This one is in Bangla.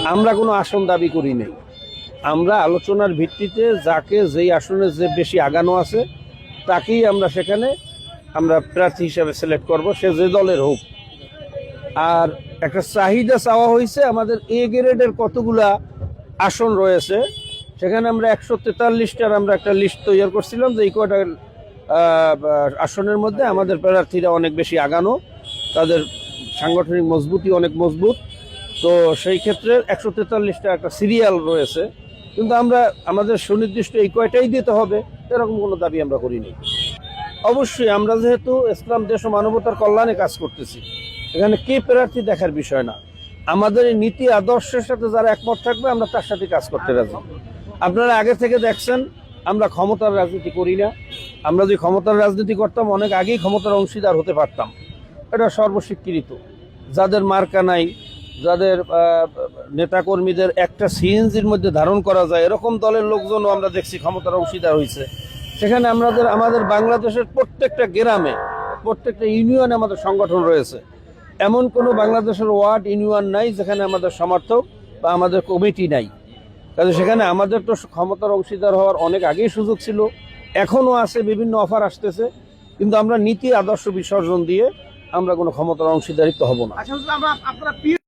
আমরা কোনো আসন দাবি করি নাই। আমরা আলোচনার ভিত্তিতে যাকে যেই আসনে যে বেশি আগানো আছে তাকেই আমরা সেখানে আমরা প্রার্থী হিসাবে সিলেক্ট করব, সে যে দলের হোক। আর একটা চাহিদা চাওয়া হয়েছে, আমাদের এ গ্রেডের কতগুলা আসন রয়েছে, সেখানে আমরা 143টার আমরা একটা লিস্ট তৈরি করছিলাম যে এই কয়টা আসনের মধ্যে আমাদের প্রার্থীরা অনেক বেশি আগানো, তাদের সাংগঠনিক মজবুতি অনেক মজবুত। তো সেই ক্ষেত্রে 143টা একটা সিরিয়াল রয়েছে, কিন্তু আমরা আমাদের সুনির্দিষ্ট এই কয়টাই দিতে হবে এরকম কোনো দাবি আমরা করিনি। অবশ্যই আমরা যেহেতু ইসলাম দেশ ও মানবতার কল্যাণে কাজ করতেছি, এখানে কে প্রার্থী দেখার বিষয় না। আমাদের এই নীতি আদর্শের সাথে যারা একমত থাকবে আমরা তার সাথে কাজ করতে রাজি। আপনারা আগে থেকে দেখছেন আমরা ক্ষমতার রাজনীতি করি না। আমরা যদি ক্ষমতার রাজনীতি করতাম অনেক আগেই ক্ষমতার অংশীদার হতে পারতাম, এটা সর্বস্বীকৃত। যাদের মার্কা নাই, যাদের নেতাকর্মীদের একটা সিএনজির মধ্যে ধারণ করা যায় এরকম দলের লোকজনও আমরা দেখছি ক্ষমতার অংশীদার হয়েছে। সেখানে আমাদের বাংলাদেশের প্রত্যেকটা গ্রামে, প্রত্যেকটা ইউনিয়নে আমাদের সংগঠন রয়েছে। এমন কোনো বাংলাদেশের ওয়ার্ড ইউনিয়ন নাই যেখানে আমাদের সমর্থক বা আমাদের কমিটি নাই। কাজে সেখানে আমাদের তো ক্ষমতার অংশীদার হওয়ার অনেক আগেই সুযোগ ছিল, এখনও আছে, বিভিন্ন অফার আসতেছে, কিন্তু আমরা নীতি আদর্শ বিসর্জন দিয়ে আমরা কোনো ক্ষমতার অংশীদারিত্ব হব না।